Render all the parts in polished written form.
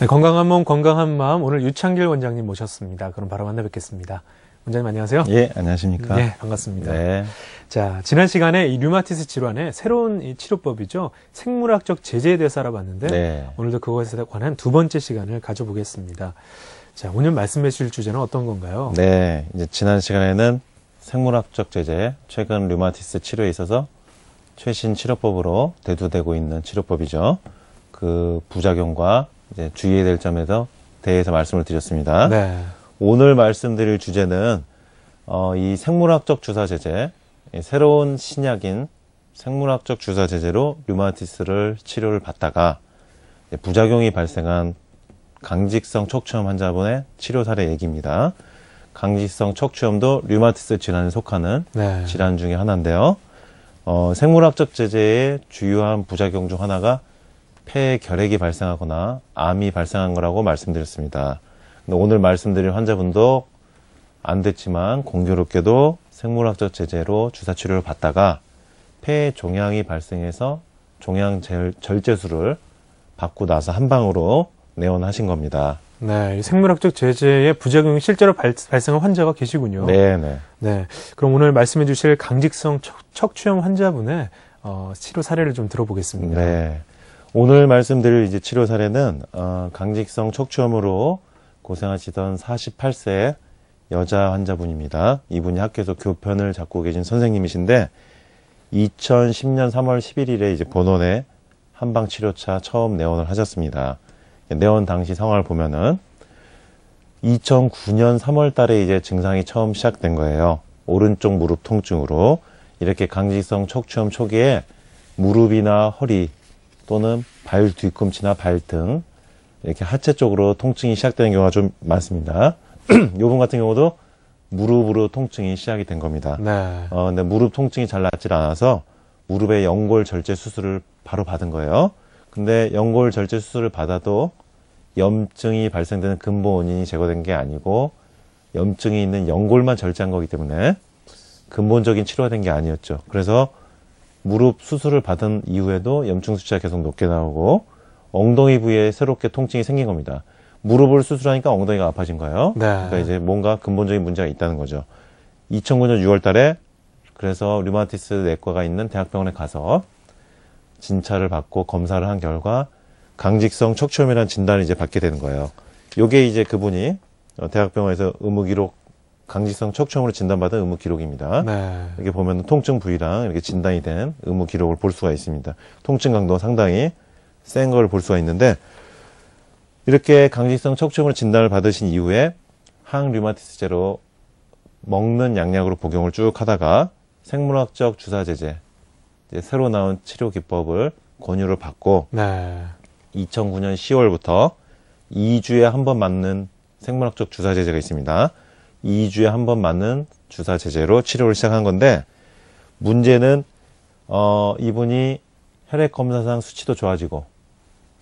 네, 건강한 몸, 건강한 마음. 오늘 유창길 원장님 모셨습니다. 그럼 바로 만나 뵙겠습니다. 원장님 안녕하세요. 예, 안녕하십니까. 네, 반갑습니다. 네. 자, 지난 시간에 이 류마티스 질환의 새로운 이 치료법이죠. 생물학적 제재에 대해서 알아봤는데 네. 오늘도 그것에 관한 두 번째 시간을 가져보겠습니다. 자, 오늘 말씀해 주실 주제는 어떤 건가요? 네. 이제 지난 시간에는 생물학적 제재, 최근 류마티스 치료에 있어서 최신 치료법으로 대두되고 있는 치료법이죠. 그 부작용과 이제 주의해야 될 점에 대해서 말씀을 드렸습니다. 네. 오늘 말씀드릴 주제는 이 생물학적 주사 제재, 새로운 신약인 생물학적 주사 제재로 류마티스를 치료를 받다가 부작용이 발생한 강직성 척추염 환자분의 치료 사례 얘기입니다. 강직성 척추염도 류마티스 질환에 속하는 네. 질환 중에 하나인데요. 생물학적 제재의 주요한 부작용 중 하나가 폐에 결핵이 발생하거나 암이 발생한 거라고 말씀드렸습니다. 근데 오늘 말씀드릴 환자분도 안 됐지만 공교롭게도 생물학적 제재로 주사 치료를 받다가 폐에 종양이 발생해서 종양 절제술을 받고 나서 한 방으로 내원하신 겁니다. 네, 이 생물학적 제재의 부작용이 실제로 발생한 환자가 계시군요. 네네. 네, 그럼 오늘 말씀해 주실 강직성 척추염 환자분의 치료 사례를 좀 들어보겠습니다. 네. 오늘 말씀드릴 이제 치료 사례는 강직성 척추염으로 고생하시던 48세 여자 환자분입니다. 이분이 학교에서 교편을 잡고 계신 선생님이신데 2010년 3월 11일에 이제 본원에 한방치료차 처음 내원을 하셨습니다. 내원 당시 상황을 보면은 2009년 3월 달에 이제 증상이 처음 시작된 거예요. 오른쪽 무릎 통증으로 이렇게 강직성 척추염 초기에 무릎이나 허리 또는 발 뒤꿈치나 발등 이렇게 하체 쪽으로 통증이 시작되는 경우가 좀 많습니다. 요분 같은 경우도 무릎으로 통증이 시작이 된 겁니다. 네. 근데 무릎 통증이 잘 낫질 않아서 무릎의 연골 절제 수술을 바로 받은 거예요. 근데 연골 절제 수술을 받아도 염증이 발생되는 근본 원인이 제거된 게 아니고 염증이 있는 연골만 절제한 거기 때문에 근본적인 치료가 된 게 아니었죠. 그래서 무릎 수술을 받은 이후에도 염증 수치가 계속 높게 나오고 엉덩이 부위에 새롭게 통증이 생긴 겁니다. 무릎을 수술하니까 엉덩이가 아파진 거예요. 네. 그러니까 이제 뭔가 근본적인 문제가 있다는 거죠. 2009년 6월 달에 그래서 류마티스 내과가 있는 대학병원에 가서 진찰을 받고 검사를 한 결과 강직성 척추염이라는 진단을 이제 받게 되는 거예요. 요게 이제 그분이 대학병원에서 의무기록 강직성 척추염으로 진단받은 의무기록입니다. 네. 이렇게 보면 통증 부위랑 이렇게 진단이 된 의무기록을 볼 수가 있습니다. 통증 강도가 상당히 센 걸 볼 수가 있는데 이렇게 강직성 척추염으로 진단을 받으신 이후에 항류마티스제로 먹는 약약으로 복용을 쭉 하다가 생물학적 주사 제재, 이제 새로 나온 치료 기법을 권유를 받고 네. 2009년 10월부터 2주에 한 번 맞는 생물학적 주사 제재가 있습니다. 2주에 한 번 맞는 주사 제재로 치료를 시작한 건데 문제는 이분이 혈액 검사상 수치도 좋아지고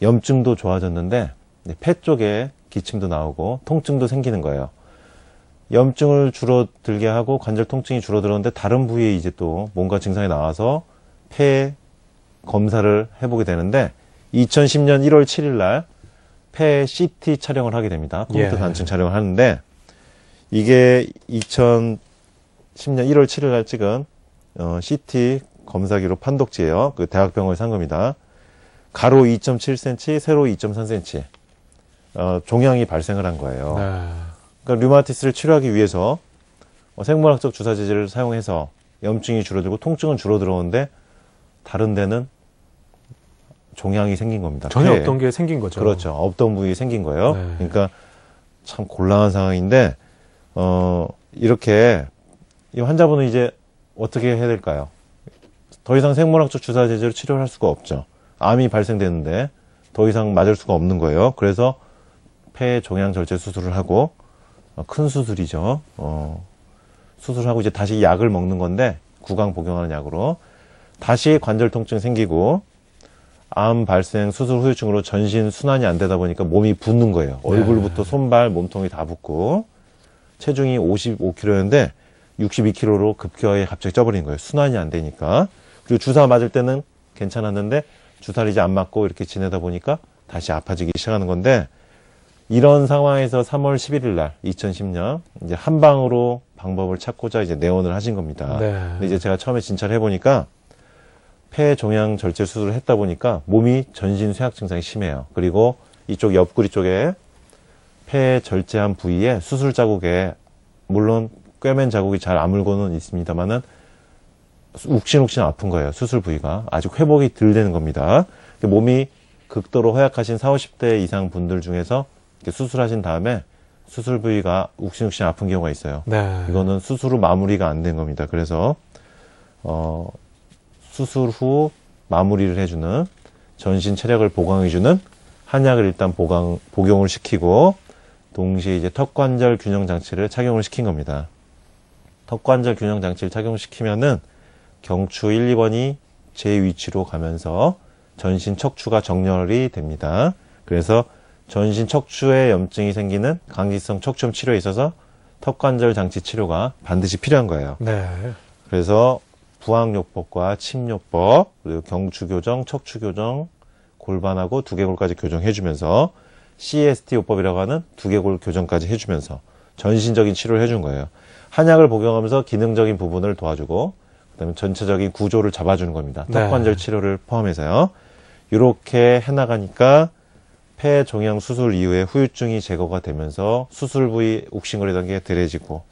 염증도 좋아졌는데 폐 쪽에 기침도 나오고 통증도 생기는 거예요. 염증을 줄어들게 하고 관절 통증이 줄어들었는데 다른 부위에 이제 또 뭔가 증상이 나와서 폐 검사를 해보게 되는데 2010년 1월 7일 날 폐 CT 촬영을 하게 됩니다. 컴퓨터 단층 촬영을 하는데 이게 2010년 1월 7일 날 찍은 CT 검사기로 판독지예요. 그 대학병원에서 한 겁니다. 가로 2.7cm, 세로 2.3cm 종양이 발생을 한 거예요. 네. 그러니까 류마티스를 치료하기 위해서 생물학적 주사 제재를 사용해서 염증이 줄어들고 통증은 줄어들었는데 다른 데는 종양이 생긴 겁니다. 전혀 없던 게 생긴 거죠. 그렇죠. 없던 부위에 생긴 거예요. 네. 그러니까 참 곤란한 상황인데 이렇게 이 환자분은 이제 어떻게 해야 될까요? 더 이상 생물학적 주사 제재로 치료를 할 수가 없죠. 암이 발생되는데 더 이상 맞을 수가 없는 거예요. 그래서 폐 종양 절제 수술을 하고 큰 수술이죠. 수술하고 이제 다시 약을 먹는 건데 구강 복용하는 약으로 다시 관절 통증 생기고 암 발생 수술 후유증으로 전신 순환이 안 되다 보니까 몸이 붓는 거예요. 얼굴부터 손발 몸통이 다 붓고 체중이 55kg였는데 62kg로 급격하게 갑자기 쪄버린 거예요. 순환이 안 되니까. 그리고 주사 맞을 때는 괜찮았는데 주사를 이제 안 맞고 이렇게 지내다 보니까 다시 아파지기 시작하는 건데 이런 상황에서 3월 11일 날 2010년 이제 한방으로 방법을 찾고자 이제 내원을 하신 겁니다. 네. 근데 이제 제가 처음에 진찰을 해보니까 폐 종양 절제 수술을 했다 보니까 몸이 전신 쇠약 증상이 심해요. 그리고 이쪽 옆구리 쪽에 폐 절제한 부위에 수술 자국에 물론 꿰맨 자국이 잘 아물고는 있습니다만은 욱신욱신 아픈 거예요. 수술 부위가 아직 회복이 덜 되는 겁니다. 몸이 극도로 허약하신 40, 50대 이상 분들 중에서 이렇게 수술하신 다음에 수술 부위가 욱신욱신 아픈 경우가 있어요. 네. 이거는 수술 후 마무리가 안 된 겁니다. 그래서 수술 후 마무리를 해주는 전신 체력을 보강해주는 한약을 일단 복용을 시키고 동시에 이제 턱관절 균형 장치를 착용을 시킨 겁니다. 턱관절 균형 장치를 착용시키면은 경추 1, 2번이 제 위치로 가면서 전신 척추가 정렬이 됩니다. 그래서 전신 척추에 염증이 생기는 강직성 척추염 치료에 있어서 턱관절 장치 치료가 반드시 필요한 거예요. 네. 그래서 부항요법과 침요법, 그리고 경추교정, 척추교정, 골반하고 두개골까지 교정해주면서 CST 요법이라고 하는 두개골 교정까지 해주면서 전신적인 치료를 해준 거예요. 한약을 복용하면서 기능적인 부분을 도와주고 그다음에 전체적인 구조를 잡아주는 겁니다. 네. 턱관절 치료를 포함해서요. 이렇게 해나가니까 폐 종양 수술 이후에 후유증이 제거가 되면서 수술 부위 욱신거리던 게 덜해지고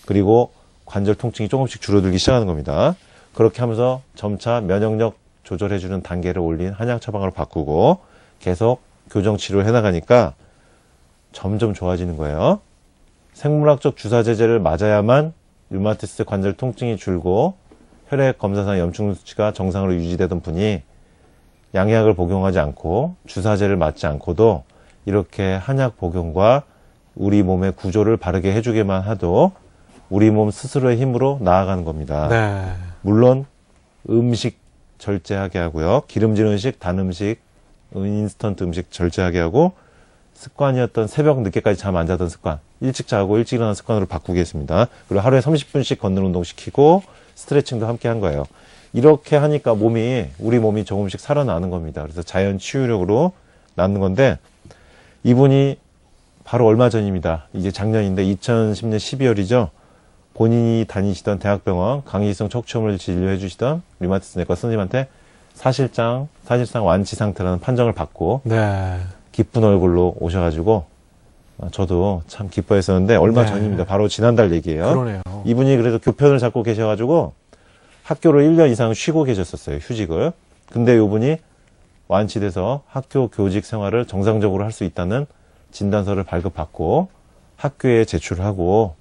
그리고 관절 통증이 조금씩 줄어들기 시작하는 겁니다. 그렇게 하면서 점차 면역력 조절해주는 단계를 올린 한약 처방으로 바꾸고 계속 교정 치료를 해나가니까 점점 좋아지는 거예요. 생물학적 주사 제제를 맞아야만 류마티스 관절 통증이 줄고 혈액 검사상 염증 수치가 정상으로 유지되던 분이 양약을 복용하지 않고 주사제를 맞지 않고도 이렇게 한약 복용과 우리 몸의 구조를 바르게 해주기만 해도 우리 몸 스스로의 힘으로 나아가는 겁니다. 네. 물론 음식 절제하게 하고요. 기름진 음식, 단 음식, 인스턴트 음식 절제하게 하고 습관이었던 새벽 늦게까지 잠 안 자던 습관, 일찍 자고 일찍 일어나는 습관으로 바꾸겠습니다. 그리고 하루에 30분씩 걷는 운동 시키고 스트레칭도 함께 한 거예요. 이렇게 하니까 우리 몸이 조금씩 살아나는 겁니다. 그래서 자연 치유력으로 낫는 건데 이분이 바로 얼마 전입니다. 이제 작년인데 2010년 12월이죠. 본인이 다니시던 대학병원 강기성 척추염을 진료해 주시던 류마티스 내과 선생님한테 사실상 완치 상태라는 판정을 받고 네. 기쁜 얼굴로 오셔가지고 저도 참 기뻐했었는데 얼마 네. 전입니다. 바로 지난달 얘기예요. 그러네요. 이분이 그래도 교편을 잡고 계셔가지고 학교를 1년 이상 쉬고 계셨었어요. 휴직을. 근데 이분이 완치돼서 학교 교직 생활을 정상적으로 할 수 있다는 진단서를 발급받고 학교에 제출하고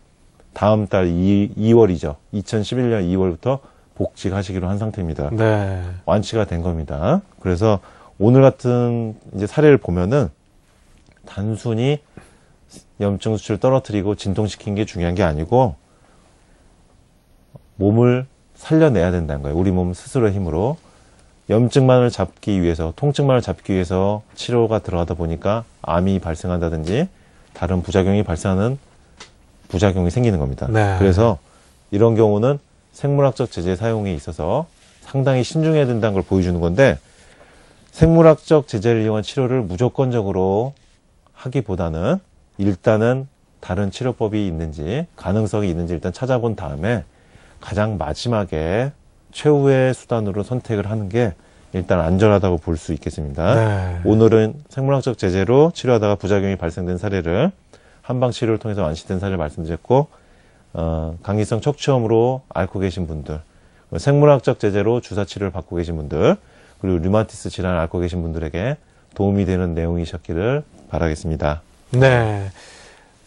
다음 달 2월이죠. 2011년 2월부터 복직하시기로 한 상태입니다. 네. 완치가 된 겁니다. 그래서 오늘 같은 이제 사례를 보면은 단순히 염증 수치를 떨어뜨리고 진통시킨 게 중요한 게 아니고 몸을 살려내야 된다는 거예요. 우리 몸 스스로의 힘으로. 염증만을 잡기 위해서, 통증만을 잡기 위해서 치료가 들어가다 보니까 암이 발생한다든지 다른 부작용이 발생하는 부작용이 생기는 겁니다. 네. 그래서 이런 경우는 생물학적 제제 사용에 있어서 상당히 신중해야 된다는 걸 보여주는 건데 생물학적 제제를 이용한 치료를 무조건적으로 하기보다는 일단은 다른 치료법이 있는지 가능성이 있는지 일단 찾아본 다음에 가장 마지막에 최후의 수단으로 선택을 하는 게 일단 안전하다고 볼 수 있겠습니다. 네. 오늘은 생물학적 제제로 치료하다가 부작용이 발생된 사례를 한방 치료를 통해서 완치된 사례를 말씀드렸고 강기성 척추염으로 앓고 계신 분들, 생물학적 제제로 주사 치료를 받고 계신 분들, 그리고 류마티스 질환을 앓고 계신 분들에게 도움이 되는 내용이셨기를 바라겠습니다. 네.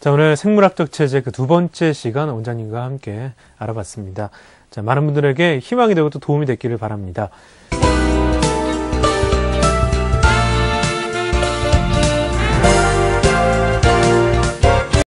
자, 오늘 생물학적 체제 그 두 번째 시간 원장님과 함께 알아봤습니다. 자, 많은 분들에게 희망이 되고 또 도움이 됐기를 바랍니다.